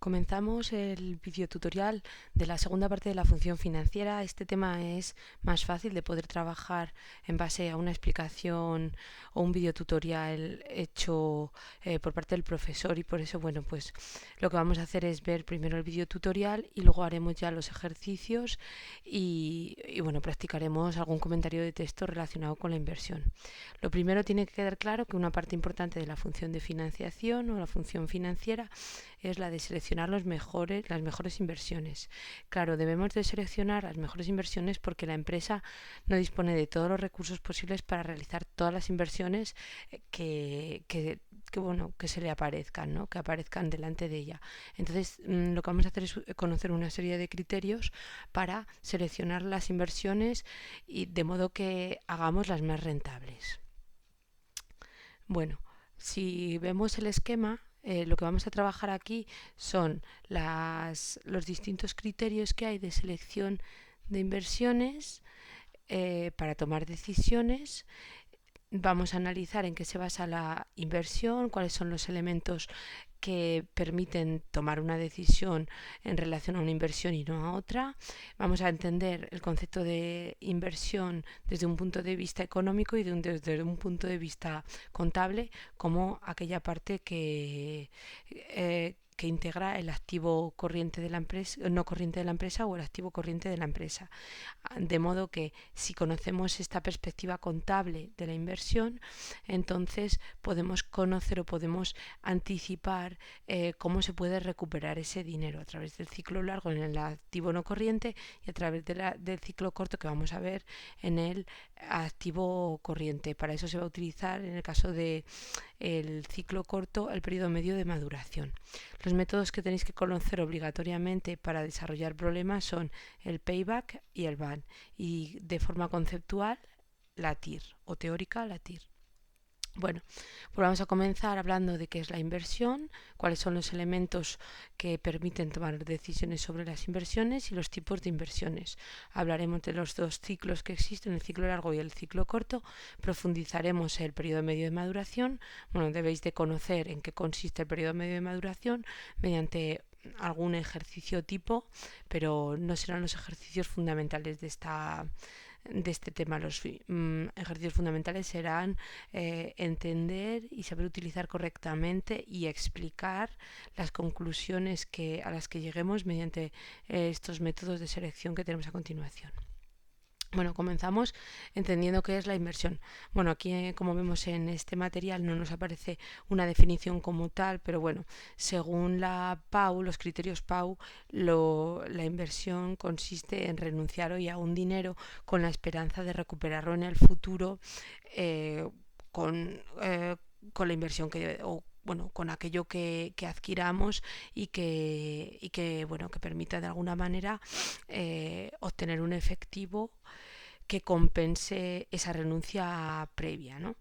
Comenzamos el videotutorial de la segunda parte de la función financiera. Este tema es más fácil de poder trabajar en base a una explicación o un videotutorial hecho por parte del profesor, y por eso, pues lo que vamos a hacer es ver primero el videotutorial y luego haremos ya los ejercicios y practicaremos algún comentario de texto relacionado con la inversión. Lo primero, tiene que quedar claro que una parte importante de la función de financiación o la función financiera es la de seleccionar las mejores inversiones. Claro, debemos de seleccionar las mejores inversiones porque la empresa no dispone de todos los recursos posibles para realizar todas las inversiones que se le aparezcan, ¿no? Que aparezcan delante de ella. Entonces, lo que vamos a hacer es conocer una serie de criterios para seleccionar las inversiones y de modo que hagamos las más rentables. Bueno, si vemos el esquema, lo que vamos a trabajar aquí son los distintos criterios que hay de selección de inversiones para tomar decisiones. Vamos a analizar en qué se basa la inversión, cuáles son los elementos que permiten tomar una decisión en relación a una inversión y no a otra. Vamos a entender el concepto de inversión desde un punto de vista económico y desde un punto de vista contable, como aquella parte que integra el activo corriente de la empresa, no corriente de la empresa, o el activo corriente de la empresa. De modo que si conocemos esta perspectiva contable de la inversión, entonces podemos conocer o podemos anticipar cómo se puede recuperar ese dinero a través del ciclo largo en el activo no corriente y a través del ciclo corto que vamos a ver en el activo corriente. Para eso se va a utilizar, en el caso de el ciclo corto, el periodo medio de maduración. Los métodos que tenéis que conocer obligatoriamente para desarrollar problemas son el payback y el ban, y de forma conceptual la TIR, o teórica la TIR. Bueno, pues vamos a comenzar hablando de qué es la inversión, cuáles son los elementos que permiten tomar decisiones sobre las inversiones y los tipos de inversiones. Hablaremos de los dos ciclos que existen, el ciclo largo y el ciclo corto. Profundizaremos el periodo medio de maduración. Bueno, debéis de conocer en qué consiste el periodo medio de maduración mediante algún ejercicio tipo, pero no serán los ejercicios fundamentales de este tema. Los ejercicios fundamentales serán entender y saber utilizar correctamente y explicar las conclusiones a las que lleguemos mediante estos métodos de selección que tenemos a continuación. Bueno, comenzamos entendiendo qué es la inversión. Bueno, aquí, como vemos en este material, no nos aparece una definición como tal, pero bueno, según la PAU, los criterios PAU, la inversión consiste en renunciar hoy a un dinero con la esperanza de recuperarlo en el futuro con la inversión con aquello que adquiramos y que permita de alguna manera obtener un efectivo que compense esa renuncia previa, ¿no?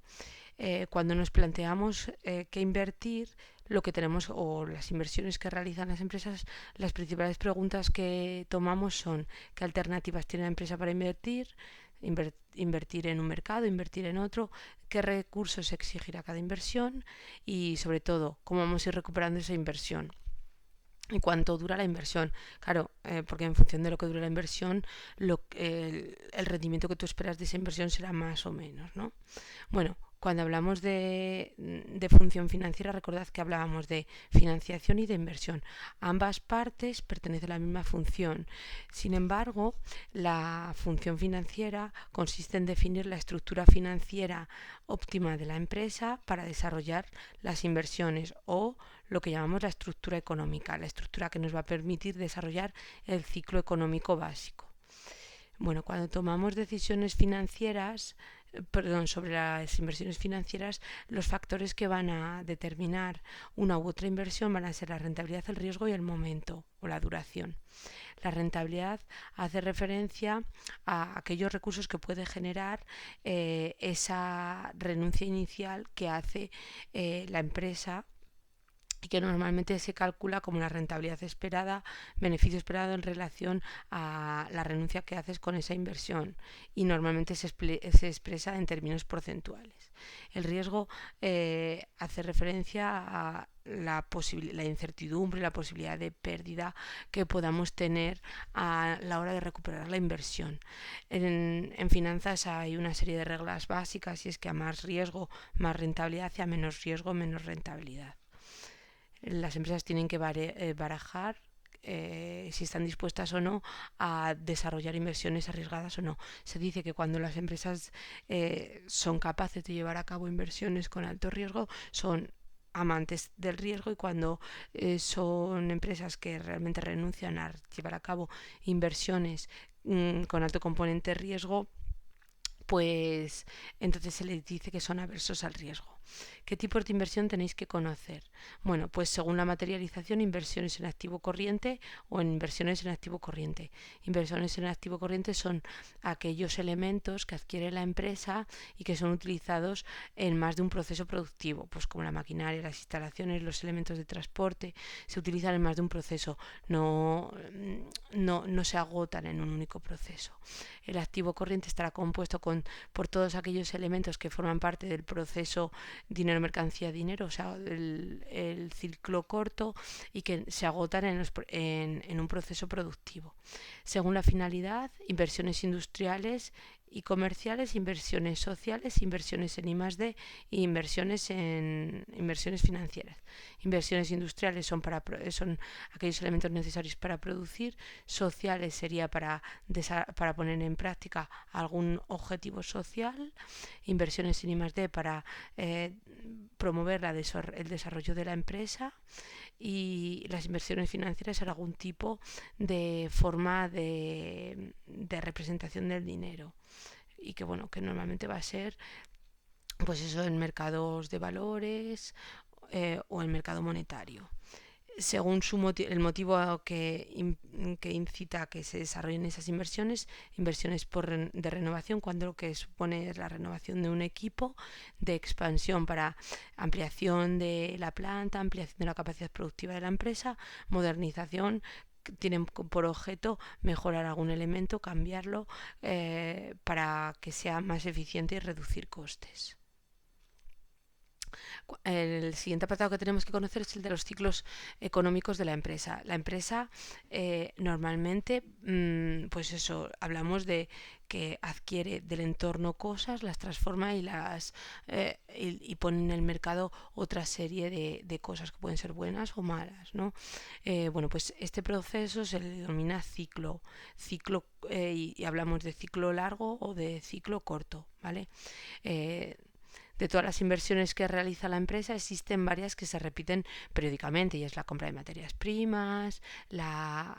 Cuando nos planteamos qué invertir, lo que tenemos, o las inversiones que realizan las empresas, las principales preguntas que tomamos son: ¿qué alternativas tiene la empresa para invertir en un mercado, invertir en otro? ¿Qué recursos exigirá cada inversión? Y sobre todo, ¿cómo vamos a ir recuperando esa inversión? ¿Y cuánto dura la inversión? Claro, porque en función de lo que dure la inversión, el rendimiento que tú esperas de esa inversión será más o menos, ¿no? Bueno, cuando hablamos de función financiera, recordad que hablábamos de financiación y de inversión. Ambas partes pertenecen a la misma función. Sin embargo, la función financiera consiste en definir la estructura financiera óptima de la empresa para desarrollar las inversiones, o lo que llamamos la estructura económica, la estructura que nos va a permitir desarrollar el ciclo económico básico. Bueno, cuando tomamos decisiones financieras, sobre las inversiones financieras, los factores que van a determinar una u otra inversión van a ser la rentabilidad, el riesgo y el momento o la duración. La rentabilidad hace referencia a aquellos recursos que puede generar esa renuncia inicial que hace la empresa, y que normalmente se calcula como la rentabilidad esperada, beneficio esperado en relación a la renuncia que haces con esa inversión, y normalmente se expresa en términos porcentuales. El riesgo hace referencia la incertidumbre, la posibilidad de pérdida que podamos tener a la hora de recuperar la inversión. En finanzas hay una serie de reglas básicas y es que a más riesgo, más rentabilidad y a menos riesgo, menos rentabilidad. Las empresas tienen que barajar si están dispuestas o no a desarrollar inversiones arriesgadas o no. Se dice que cuando las empresas son capaces de llevar a cabo inversiones con alto riesgo, son amantes del riesgo, y cuando son empresas que realmente renuncian a llevar a cabo inversiones con alto componente de riesgo, pues entonces se les dice que son aversos al riesgo. ¿Qué tipos de inversión tenéis que conocer? Bueno, pues según la materialización, inversiones en activo corriente o en inversiones en activo corriente. Inversiones en activo corriente son aquellos elementos que adquiere la empresa y que son utilizados en más de un proceso productivo, pues como la maquinaria, las instalaciones, los elementos de transporte, se utilizan en más de un proceso, no se agotan en un único proceso. El activo corriente estará compuesto por todos aquellos elementos que forman parte del proceso dinero, mercancía, dinero, o sea, el ciclo corto, y que se agotan en un proceso productivo. Según la finalidad, inversiones industriales y comerciales, inversiones sociales, inversiones en I+D e inversiones financieras. Inversiones industriales son aquellos elementos necesarios para producir, sociales sería para poner en práctica algún objetivo social, inversiones en I+D para promover el desarrollo de la empresa, y las inversiones financieras en algún tipo de forma de representación del dinero, y que bueno, que normalmente va a ser pues eso, en mercados de valores o en mercado monetario. Según el motivo que incita a que se desarrollen esas inversiones de renovación, cuando lo que supone es la renovación de un equipo, de expansión para ampliación de la planta, ampliación de la capacidad productiva de la empresa, modernización, tienen por objeto mejorar algún elemento, cambiarlo para que sea más eficiente y reducir costes. El siguiente apartado que tenemos que conocer es el de los ciclos económicos de la empresa. La empresa normalmente, pues eso, hablamos de que adquiere del entorno cosas, las transforma y pone en el mercado otra serie de cosas que pueden ser buenas o malas, ¿no? Bueno, pues este proceso se le denomina ciclo y hablamos de ciclo largo o de ciclo corto, ¿vale? De todas las inversiones que realiza la empresa, existen varias que se repiten periódicamente, y es la compra de materias primas, la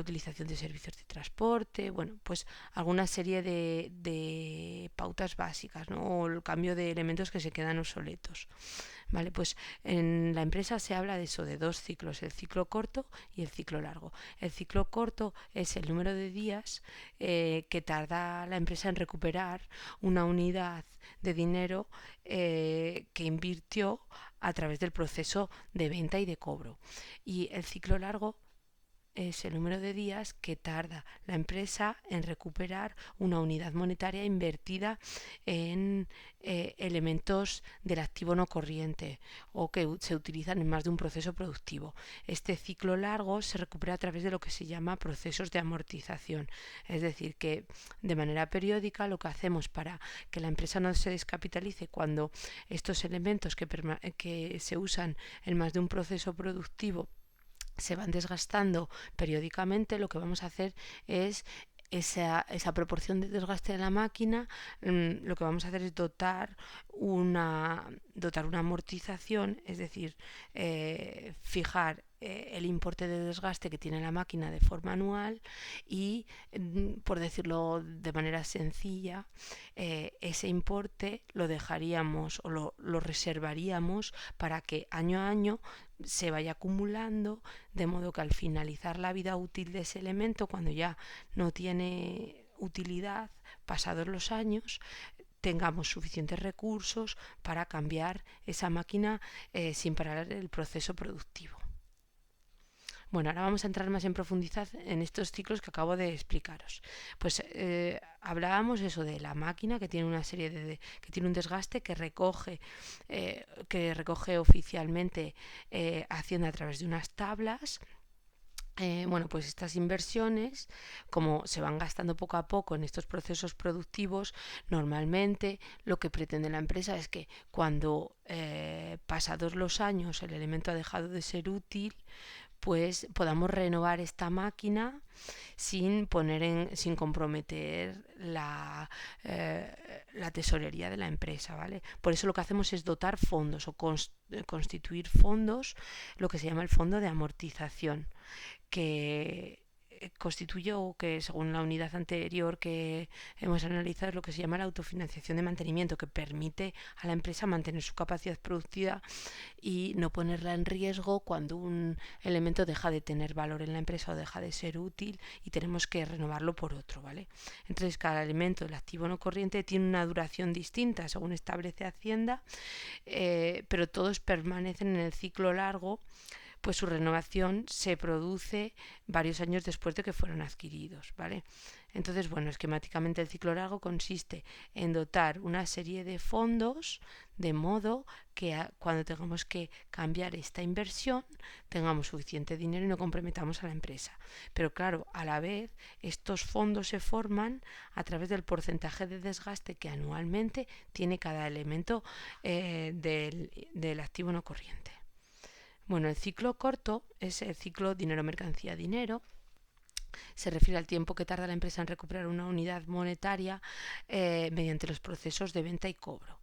utilización de servicios de transporte, bueno, pues alguna serie de pautas básicas, ¿no? O el cambio de elementos que se quedan obsoletos. Vale, pues en la empresa se habla de eso, de dos ciclos, el ciclo corto y el ciclo largo. El ciclo corto es el número de días que tarda la empresa en recuperar una unidad de dinero que invirtió a través del proceso de venta y de cobro. Y el ciclo largo es el número de días que tarda la empresa en recuperar una unidad monetaria invertida en elementos del activo no corriente o que se utilizan en más de un proceso productivo. Este ciclo largo se recupera a través de lo que se llama procesos de amortización, es decir, que de manera periódica lo que hacemos para que la empresa no se descapitalice cuando estos elementos que se usan en más de un proceso productivo se van desgastando periódicamente, lo que vamos a hacer es esa proporción de desgaste de la máquina, lo que vamos a hacer es dotar una amortización, es decir, fijar el importe de desgaste que tiene la máquina de forma anual y, por decirlo de manera sencilla, ese importe lo dejaríamos o lo reservaríamos para que año a año se vaya acumulando, de modo que al finalizar la vida útil de ese elemento, cuando ya no tiene utilidad, pasados los años, tengamos suficientes recursos para cambiar esa máquina sin parar el proceso productivo. Bueno, ahora vamos a entrar más en profundidad en estos ciclos que acabo de explicaros. Pues hablábamos eso de la máquina que tiene una serie que tiene un desgaste que recoge oficialmente Hacienda a través de unas tablas. Bueno, pues estas inversiones, como se van gastando poco a poco en estos procesos productivos, normalmente lo que pretende la empresa es que cuando pasados los años el elemento ha dejado de ser útil, pues podamos renovar esta máquina sin comprometer la tesorería de la empresa, ¿vale? Por eso lo que hacemos es dotar fondos o constituir fondos, lo que se llama el fondo de amortización, que constituye, o que según la unidad anterior que hemos analizado, es lo que se llama la autofinanciación de mantenimiento, que permite a la empresa mantener su capacidad productiva y no ponerla en riesgo cuando un elemento deja de tener valor en la empresa o deja de ser útil y tenemos que renovarlo por otro, ¿vale? Entonces cada elemento del activo no corriente tiene una duración distinta según establece Hacienda, pero todos permanecen en el ciclo largo, pues su renovación se produce varios años después de que fueron adquiridos, ¿vale? Entonces, bueno, esquemáticamente el ciclo largo consiste en dotar una serie de fondos de modo que cuando tengamos que cambiar esta inversión tengamos suficiente dinero y no comprometamos a la empresa. Pero claro, a la vez estos fondos se forman a través del porcentaje de desgaste que anualmente tiene cada elemento del activo no corriente. Bueno, el ciclo corto es el ciclo dinero-mercancía-dinero. Se refiere al tiempo que tarda la empresa en recuperar una unidad monetaria mediante los procesos de venta y cobro.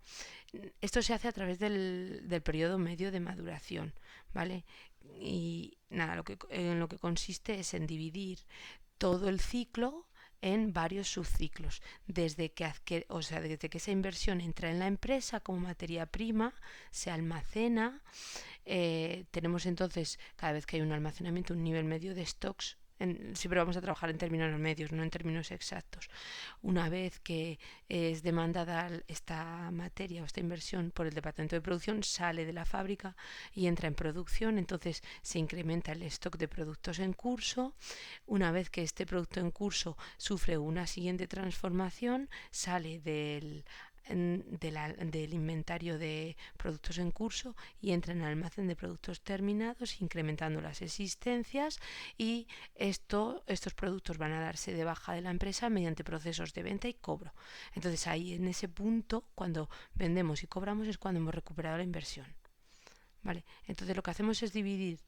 Esto se hace a través del periodo medio de maduración, ¿vale? Y nada, en lo que consiste es en dividir todo el ciclo en varios subciclos, desde que esa inversión entra en la empresa como materia prima, se almacena. Tenemos entonces, cada vez que hay un almacenamiento, un nivel medio de stocks. Siempre vamos a trabajar en términos medios, no en términos exactos. Una vez que es demandada esta materia o esta inversión por el departamento de producción, sale de la fábrica y entra en producción, entonces se incrementa el stock de productos en curso. Una vez que este producto en curso sufre una siguiente transformación, sale del inventario de productos en curso y entra en el almacén de productos terminados, incrementando las existencias, y estos productos van a darse de baja de la empresa mediante procesos de venta y cobro. Entonces ahí, en ese punto, cuando vendemos y cobramos, es cuando hemos recuperado la inversión, ¿vale? Entonces lo que hacemos es dividir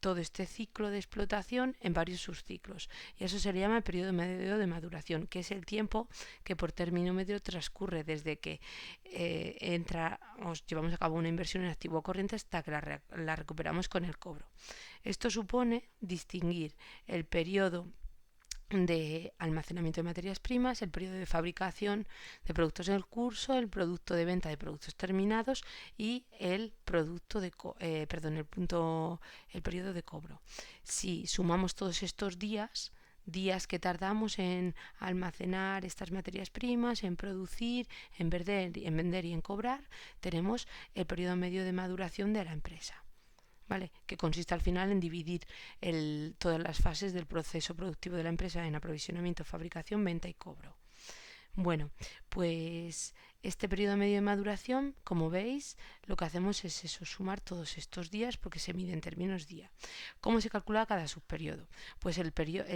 todo este ciclo de explotación en varios subciclos, y eso se le llama el periodo medio de maduración, que es el tiempo que por término medio transcurre desde que llevamos a cabo una inversión en activo corriente hasta que la recuperamos con el cobro. Esto supone distinguir el periodo de almacenamiento de materias primas, el periodo de fabricación de productos en el curso, el producto de venta de productos terminados y el periodo de cobro. Si sumamos todos estos días que tardamos en almacenar estas materias primas, en producir, en vender y en cobrar, tenemos el periodo medio de maduración de la empresa, ¿vale? Que consiste al final en dividir todas las fases del proceso productivo de la empresa en aprovisionamiento, fabricación, venta y cobro. Bueno, pues este periodo medio de maduración, como veis, lo que hacemos es eso, sumar todos estos días, porque se mide en términos día. ¿Cómo se calcula cada subperiodo? Pues el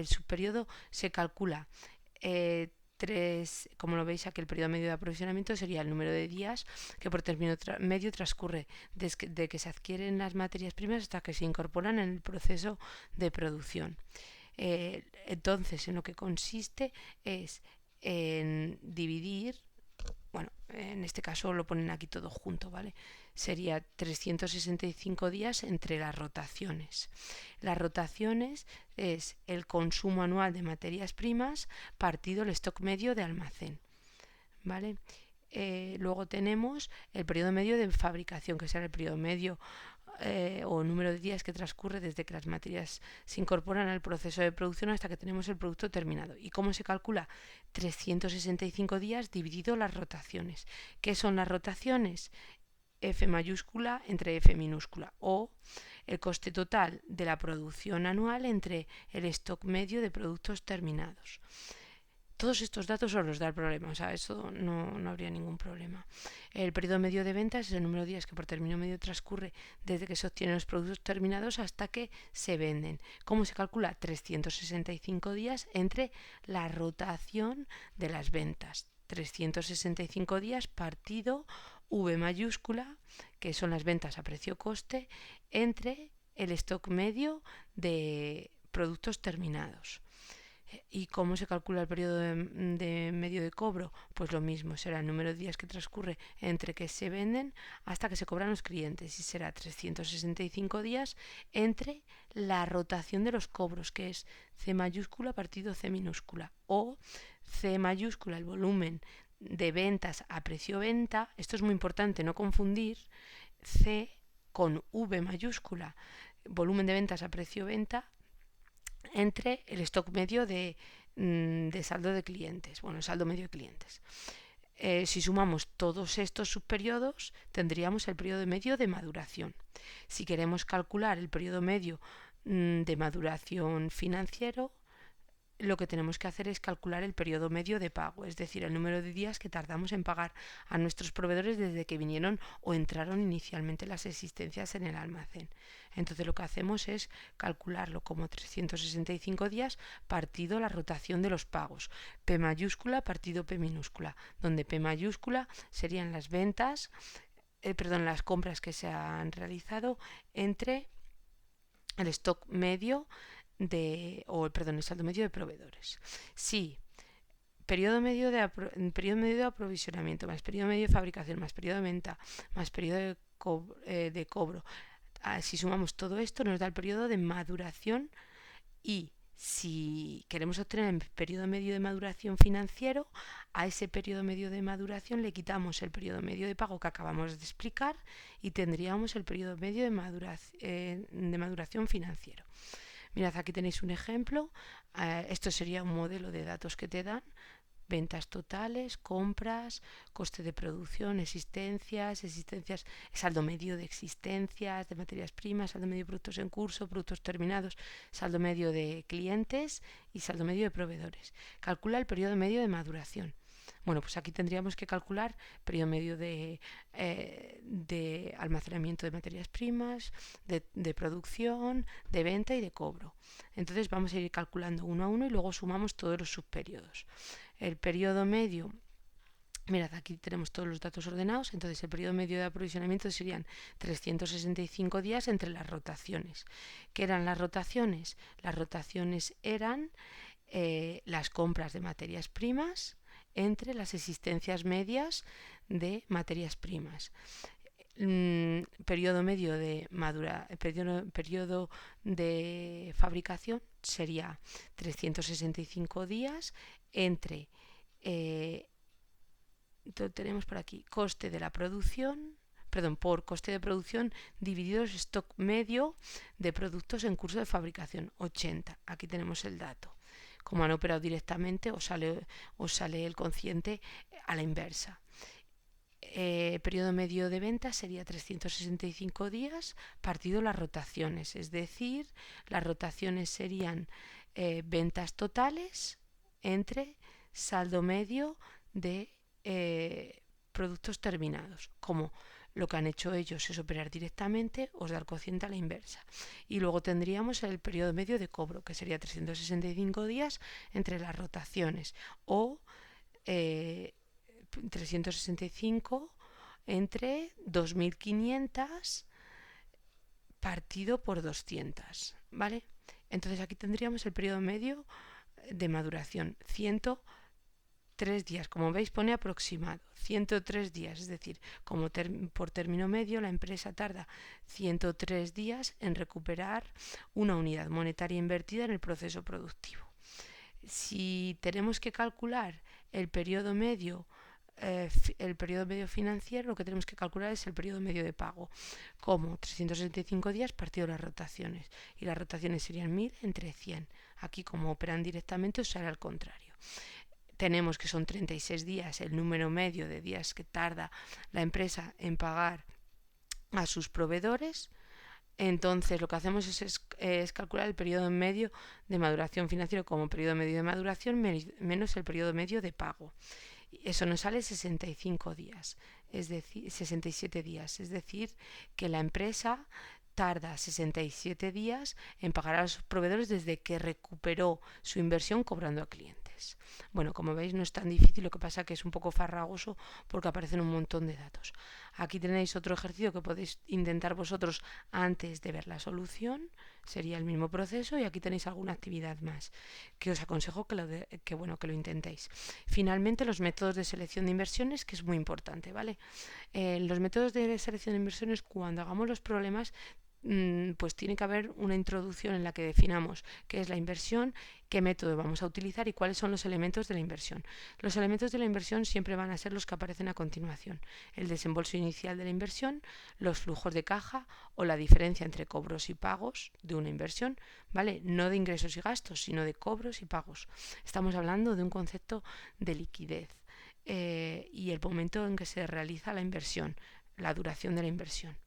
subperiodo se calcula como lo veis aquí, el periodo medio de aprovisionamiento sería el número de días que por término medio transcurre desde que se adquieren las materias primas hasta que se incorporan en el proceso de producción. Entonces, en lo que consiste es en dividir, bueno, en este caso lo ponen aquí todo junto, ¿vale? Sería 365 días entre las rotaciones. Las rotaciones es el consumo anual de materias primas partido el stock medio de almacén, ¿vale? Luego tenemos el periodo medio de fabricación, que será el periodo medio o número de días que transcurre desde que las materias se incorporan al proceso de producción hasta que tenemos el producto terminado. ¿Y cómo se calcula? 365 días dividido las rotaciones. ¿Qué son las rotaciones? F mayúscula entre F minúscula, o el coste total de la producción anual entre el stock medio de productos terminados. Todos estos datos os los da el problema, o sea, eso no habría ningún problema. El periodo medio de ventas es el número de días que por término medio transcurre desde que se obtienen los productos terminados hasta que se venden. ¿Cómo se calcula? 365 días entre la rotación de las ventas. 365 días partido V mayúscula, que son las ventas a precio-coste, entre el stock medio de productos terminados. ¿Y cómo se calcula el periodo de medio de cobro? Pues lo mismo, será el número de días que transcurre entre que se venden hasta que se cobran los clientes, y será 365 días entre la rotación de los cobros, que es C mayúscula partido C minúscula, o C mayúscula, el volumen de ventas a precio venta. Esto es muy importante, no confundir C con V mayúscula, volumen de ventas a precio venta, entre el stock medio de saldo de clientes, bueno, el saldo medio de clientes. Si sumamos todos estos subperiodos, tendríamos el periodo medio de maduración. Si queremos calcular el periodo medio de maduración financiero, lo que tenemos que hacer es calcular el periodo medio de pago, es decir, el número de días que tardamos en pagar a nuestros proveedores desde que vinieron o entraron inicialmente las existencias en el almacén. Entonces lo que hacemos es calcularlo como 365 días partido la rotación de los pagos, P mayúscula partido P minúscula, donde P mayúscula serían las ventas, las compras que se han realizado entre el stock medio el saldo medio de proveedores. Si periodo medio de aprovisionamiento más periodo medio de fabricación más periodo de venta más periodo de cobro, si sumamos todo esto nos da el periodo de maduración, y si queremos obtener el periodo medio de maduración financiero, a ese periodo medio de maduración le quitamos el periodo medio de pago que acabamos de explicar y tendríamos el periodo medio de maduración financiero. Mirad, aquí tenéis un ejemplo. Esto sería un modelo de datos que te dan: ventas totales, compras, coste de producción, existencias, saldo medio de existencias, de materias primas, saldo medio de productos en curso, productos terminados, saldo medio de clientes y saldo medio de proveedores. Calcula el periodo medio de maduración. Bueno, pues aquí tendríamos que calcular periodo medio de almacenamiento de materias primas, de producción, de venta y de cobro. Entonces vamos a ir calculando uno a uno y luego sumamos todos los subperiodos. El periodo medio, mirad, aquí tenemos todos los datos ordenados. Entonces el periodo medio de aprovisionamiento serían 365 días entre las rotaciones. ¿Qué eran las rotaciones? Las rotaciones eran las compras de materias primas entre las existencias medias de materias primas. Periodo medio de periodo de fabricación sería 365 días entre tenemos por aquí coste de la producción, por coste de producción dividido el stock medio de productos en curso de fabricación, 80. Aquí tenemos el dato. Como han operado directamente, os sale el cociente a la inversa. Periodo medio de venta sería 365 días partido las rotaciones, es decir, las rotaciones serían ventas totales entre saldo medio de productos terminados. Como lo que han hecho ellos es operar directamente, os da el cociente a la inversa. Y luego tendríamos el periodo medio de cobro, que sería 365 días entre las rotaciones, o 365 entre 2.500 partido por 200, ¿vale? Entonces aquí tendríamos el periodo medio de maduración, 103 días, como veis pone aproximado, 103 días, es decir, como por término medio la empresa tarda 103 días en recuperar una unidad monetaria invertida en el proceso productivo. Si tenemos que calcular el periodo medio financiero, lo que tenemos que calcular es el periodo medio de pago, como 365 días partido las rotaciones, y las rotaciones serían 1000 entre 100. Aquí, como operan directamente, os sale al contrario. Tenemos que son 36 días el número medio de días que tarda la empresa en pagar a sus proveedores. Entonces lo que hacemos es calcular el periodo medio de maduración financiero como periodo medio de maduración menos el periodo medio de pago. Eso nos sale 65 días, es decir, 67 días, es decir, que la empresa tarda 67 días en pagar a los proveedores desde que recuperó su inversión cobrando a clientes. Bueno, como veis no es tan difícil, lo que pasa que es un poco farragoso porque aparecen un montón de datos. Aquí tenéis otro ejercicio que podéis intentar vosotros antes de ver la solución, sería el mismo proceso, y aquí tenéis alguna actividad más que os aconsejo que lo intentéis. Finalmente, los métodos de selección de inversiones, que es muy importante, ¿vale? Los métodos de selección de inversiones, cuando hagamos los problemas, pues tiene que haber una introducción en la que definamos qué es la inversión, qué método vamos a utilizar y cuáles son los elementos de la inversión. Los elementos de la inversión siempre van a ser los que aparecen a continuación: el desembolso inicial de la inversión, los flujos de caja o la diferencia entre cobros y pagos de una inversión, ¿vale? No de ingresos y gastos, sino de cobros y pagos. Estamos hablando de un concepto de liquidez y el momento en que se realiza la inversión, la duración de la inversión.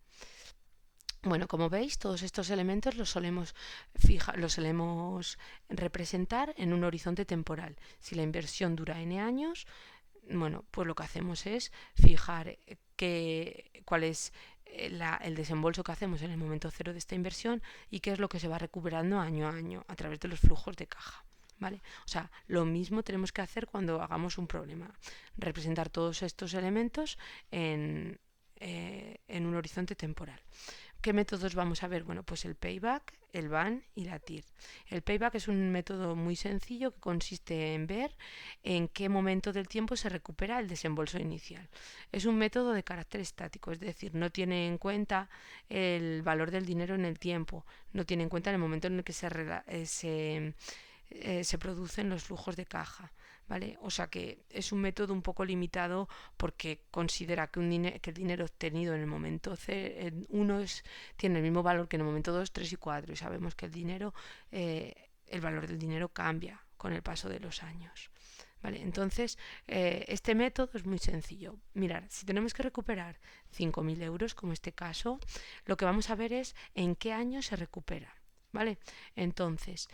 Bueno, como veis, todos estos elementos los solemos representar en un horizonte temporal. Si la inversión dura n años, bueno, pues lo que hacemos es fijar cuál es el desembolso que hacemos en el momento cero de esta inversión y qué es lo que se va recuperando año a año a través de los flujos de caja. ¿Vale? O sea, lo mismo tenemos que hacer cuando hagamos un problema. Representar todos estos elementos en un horizonte temporal. ¿Qué métodos vamos a ver? Bueno, pues el payback, el BAN y la TIR. El payback es un método muy sencillo que consiste en ver en qué momento del tiempo se recupera el desembolso inicial. Es un método de carácter estático, es decir, no tiene en cuenta el valor del dinero en el tiempo, no tiene en cuenta el momento en el que se producen los flujos de caja. ¿Vale? O sea que es un método un poco limitado porque considera que el dinero obtenido en el momento 1 tiene el mismo valor que en el momento 2, 3 y 4, y sabemos que el valor del dinero cambia con el paso de los años. ¿Vale? Entonces, este método es muy sencillo. Mirad, si tenemos que recuperar 5.000 euros, como este caso, lo que vamos a ver es en qué año se recupera. ¿Vale? Entonces,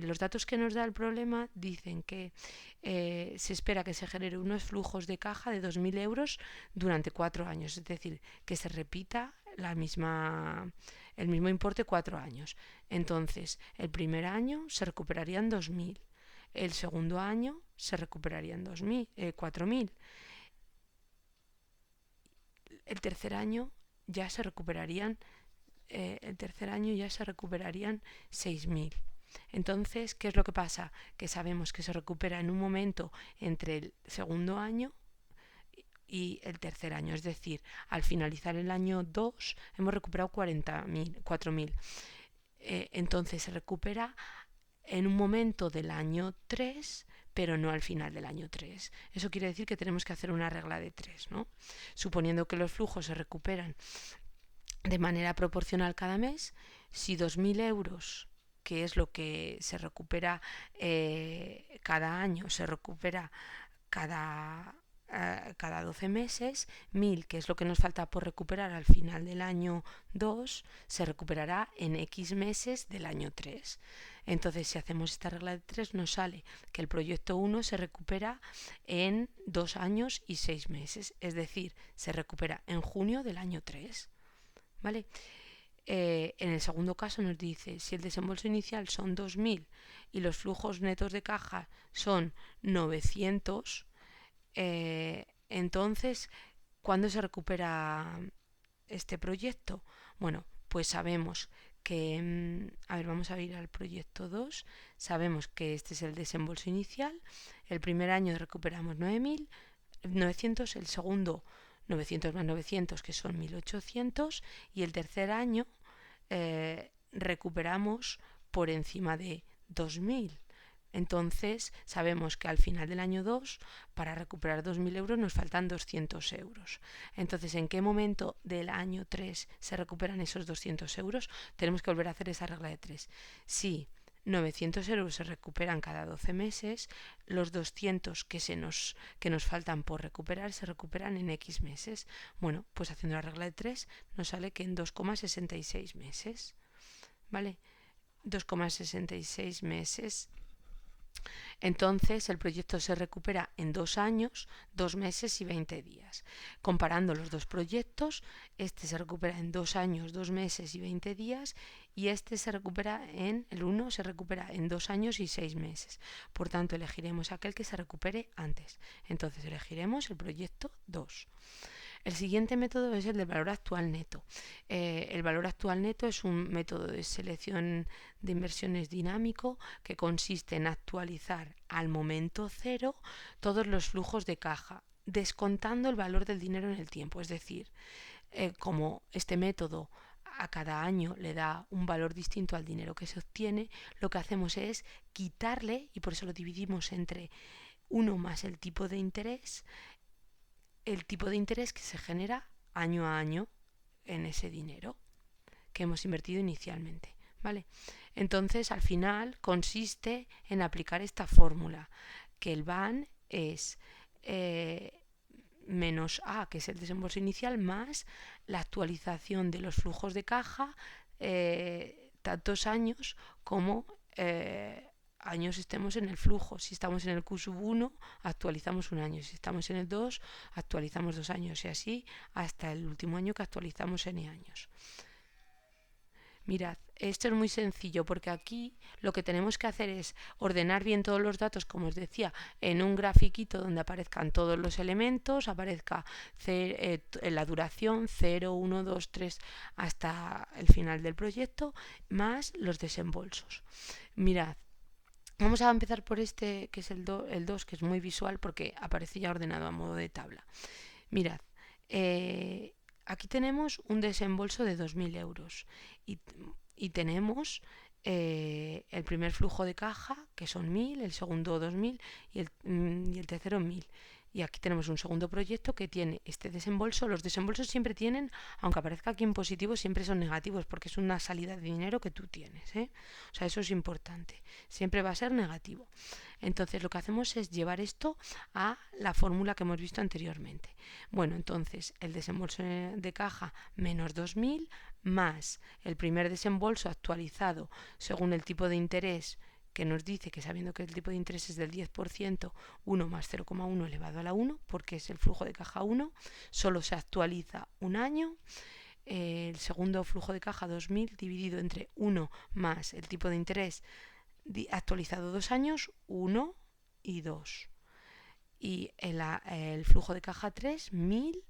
los datos que nos da el problema dicen que se espera que se genere unos flujos de caja de 2.000 euros durante 4 años, es decir, que se repita el mismo importe 4 años. Entonces, el primer año se recuperarían 2.000, el segundo año se recuperarían 4.000, el tercer año ya se recuperarían 6.000. Entonces, ¿qué es lo que pasa? Que sabemos que se recupera en un momento entre el segundo año y el tercer año. Es decir, al finalizar el año 2 hemos recuperado 4.000. Entonces se recupera en un momento del año 3, pero no al final del año 3. Eso quiere decir que tenemos que hacer una regla de 3, ¿no? Suponiendo que los flujos se recuperan de manera proporcional cada mes, si 2.000 euros, que es lo que se recupera cada año, se recupera cada 12 meses, 1.000, que es lo que nos falta por recuperar al final del año 2, se recuperará en X meses del año 3. Entonces, si hacemos esta regla de 3, nos sale que el proyecto 1 se recupera en 2 años y 6 meses, es decir, se recupera en junio del año 3. ¿Vale? En el segundo caso nos dice, si el desembolso inicial son 2.000 y los flujos netos de caja son 900, entonces, ¿cuándo se recupera este proyecto? Bueno, pues sabemos que, vamos a ir al proyecto 2, sabemos que este es el desembolso inicial, el primer año recuperamos 9.900, el segundo 900 más 900, que son 1.800, y el tercer año recuperamos por encima de 2.000. Entonces sabemos que al final del año 2, para recuperar 2.000 euros nos faltan 200 euros. Entonces, ¿en qué momento del año 3 se recuperan esos 200 euros? Tenemos que volver a hacer esa regla de 3. Si 900 euros se recuperan cada 12 meses, los 200 que nos faltan por recuperar se recuperan en X meses. Bueno, pues haciendo la regla de 3 nos sale que en 2,66 meses, ¿vale? 2,66 meses. Entonces el proyecto se recupera en 2 años, 2 meses y 20 días. Comparando los dos proyectos, este se recupera en 2 años, 2 meses y 20 días y este el uno se recupera en 2 años y 6 meses. Por tanto, elegiremos aquel que se recupere antes. Entonces elegiremos el proyecto 2. El siguiente método es el del valor actual neto. El valor actual neto es un método de selección de inversiones dinámico que consiste en actualizar al momento cero todos los flujos de caja, descontando el valor del dinero en el tiempo. Es decir, como este método a cada año le da un valor distinto al dinero que se obtiene, lo que hacemos es quitarle, y por eso lo dividimos entre 1 más el tipo de interés que se genera año a año en ese dinero que hemos invertido inicialmente, ¿vale? Entonces, al final consiste en aplicar esta fórmula, que el VAN es menos A, que es el desembolso inicial, más la actualización de los flujos de caja tantos años como años estemos en el flujo. Si estamos en el Q1, actualizamos un año. Si estamos en el 2, actualizamos 2 años. Y así hasta el último año que actualizamos N años. Mirad, esto es muy sencillo porque aquí lo que tenemos que hacer es ordenar bien todos los datos, como os decía, en un grafiquito donde aparezcan todos los elementos, aparezca la duración 0, 1, 2, 3 hasta el final del proyecto, más los desembolsos. Mirad, vamos a empezar por este, que es el 2, que es muy visual porque aparece ya ordenado a modo de tabla. Mirad, aquí tenemos un desembolso de 2.000 euros y tenemos el primer flujo de caja, que son 1.000, el segundo 2.000 y el tercero 1.000. Y aquí tenemos un segundo proyecto que tiene este desembolso. Los desembolsos siempre tienen, aunque aparezca aquí en positivo, siempre son negativos porque es una salida de dinero que tú tienes, ¿eh? O sea, eso es importante. Siempre va a ser negativo. Entonces lo que hacemos es llevar esto a la fórmula que hemos visto anteriormente. Bueno, entonces el desembolso de caja menos 2.000 más el primer desembolso actualizado según el tipo de interés que nos dice que sabiendo que el tipo de interés es del 10%, 1 más 0,1 elevado a la 1, porque es el flujo de caja 1, solo se actualiza un año. El segundo flujo de caja 2.000 dividido entre 1 más el tipo de interés actualizado 2 años, 1 y 2. Y el flujo de caja 3, 1.000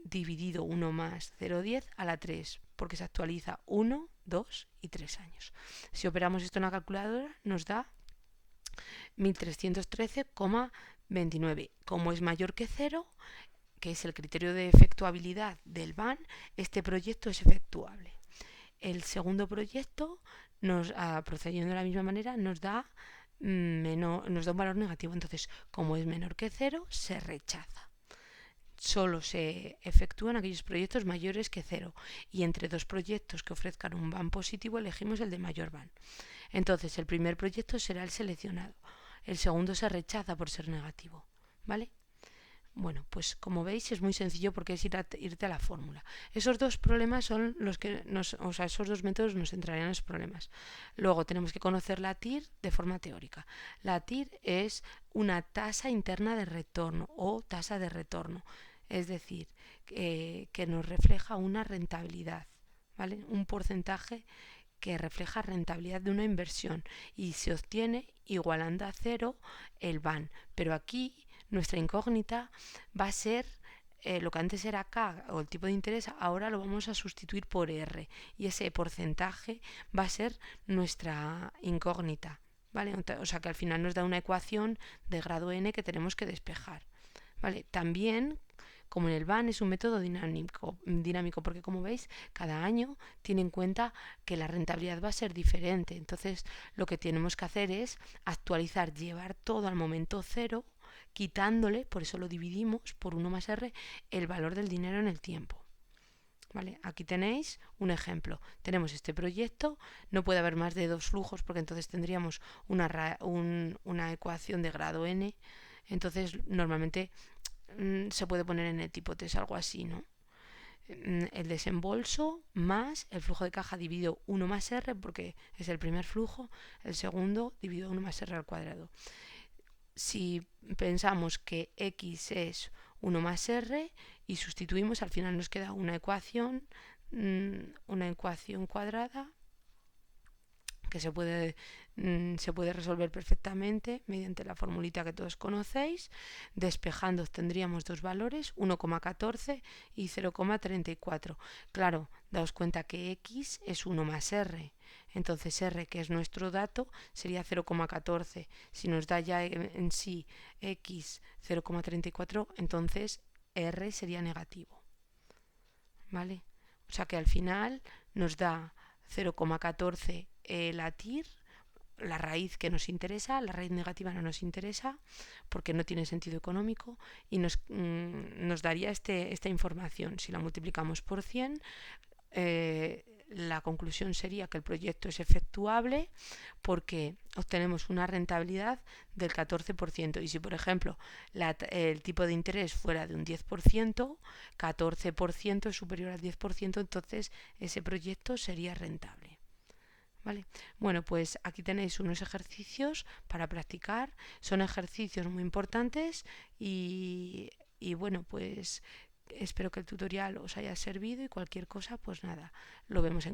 dividido 1 más 0,10 a la 3, porque se actualiza 1, 2 y 3 años. Si operamos esto en la calculadora nos da 1.313,29. Como es mayor que 0, que es el criterio de efectuabilidad del VAN, este proyecto es efectuable. El segundo proyecto, procediendo de la misma manera, nos da un valor negativo. Entonces, como es menor que 0, se rechaza. Solo se efectúan aquellos proyectos mayores que 0 y entre dos proyectos que ofrezcan un VAN positivo elegimos el de mayor VAN. Entonces el primer proyecto será el seleccionado, el segundo se rechaza por ser negativo, ¿vale? Bueno, pues como veis es muy sencillo porque es irte a la fórmula. Esos dos problemas son los que esos dos métodos nos entrarían en los problemas. Luego tenemos que conocer la TIR de forma teórica. La TIR es una tasa interna de retorno o tasa de retorno. Es decir, que nos refleja una rentabilidad, ¿vale? Un porcentaje que refleja rentabilidad de una inversión y se obtiene igualando a 0 el VAN. Pero aquí nuestra incógnita va a ser lo que antes era K o el tipo de interés, ahora lo vamos a sustituir por R y ese porcentaje va a ser nuestra incógnita, ¿vale? O sea que al final nos da una ecuación de grado n que tenemos que despejar, ¿vale? También, como en el VAN, es un método dinámico porque, como veis, cada año tiene en cuenta que la rentabilidad va a ser diferente. Entonces, lo que tenemos que hacer es actualizar, llevar todo al momento cero, quitándole, por eso lo dividimos por 1 más R, el valor del dinero en el tiempo. ¿Vale? Aquí tenéis un ejemplo. Tenemos este proyecto, no puede haber más de 2 flujos porque entonces tendríamos una ecuación de grado n. Entonces normalmente se puede poner en el tipo test algo así, ¿no? El desembolso más el flujo de caja dividido 1 más r, porque es el primer flujo, el segundo dividido 1 más r al cuadrado. Si pensamos que x es 1 más r y sustituimos, al final nos queda una ecuación cuadrada que se puede resolver perfectamente mediante la formulita que todos conocéis. Despejando obtendríamos dos valores, 1,14 y 0,34. Claro, daos cuenta que x es 1 más r. Entonces r, que es nuestro dato, sería 0,14. Si nos da ya en sí x 0,34, entonces r sería negativo. ¿Vale? O sea que al final nos da 0,14 la TIR, la raíz que nos interesa, la raíz negativa no nos interesa porque no tiene sentido económico y nos daría esta información. Si la multiplicamos por 100, la conclusión sería que el proyecto es efectuable porque obtenemos una rentabilidad del 14%. Y si, por ejemplo, el tipo de interés fuera de un 10%, 14% es superior al 10%, entonces ese proyecto sería rentable. ¿Vale? Bueno, pues aquí tenéis unos ejercicios para practicar. Son ejercicios muy importantes y bueno, pues espero que el tutorial os haya servido y cualquier cosa, pues nada, lo vemos en